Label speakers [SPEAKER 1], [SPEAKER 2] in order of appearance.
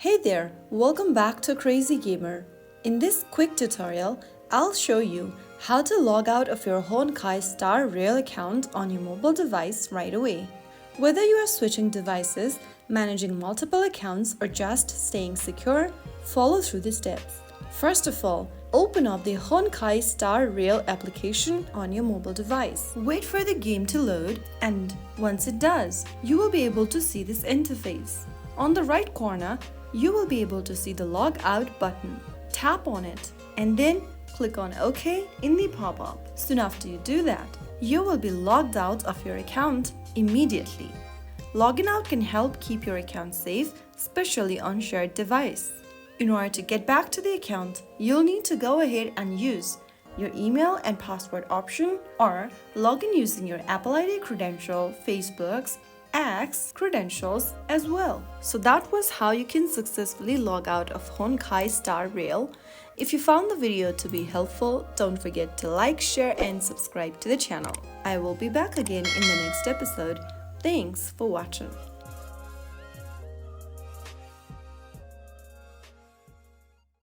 [SPEAKER 1] Hey there, welcome back to Crazy Gamer. In this quick tutorial, I'll show you how to log out of your Honkai Star Rail account on your mobile device right away. Whether you are switching devices, managing multiple accounts, or just staying secure, follow through the steps. First of all, open up the Honkai Star Rail application on your mobile device. Wait for the game to load, and once it does, you will be able to see this interface. On the right corner, you will be able to see the Logout button. Tap on it and then click on OK in the pop-up. Soon after you do that, you will be logged out of your account immediately. Logging out can help keep your account safe, especially on shared device. In order to get back to the account, you'll need to go ahead and use your email and password option or log in using your Apple ID credential, Facebook's X credentials as well. So that was how you can successfully log out of Honkai Star Rail. If you found the video to be helpful, don't forget to like, share and subscribe to the channel. I will be back again in the next episode. Thanks for watching.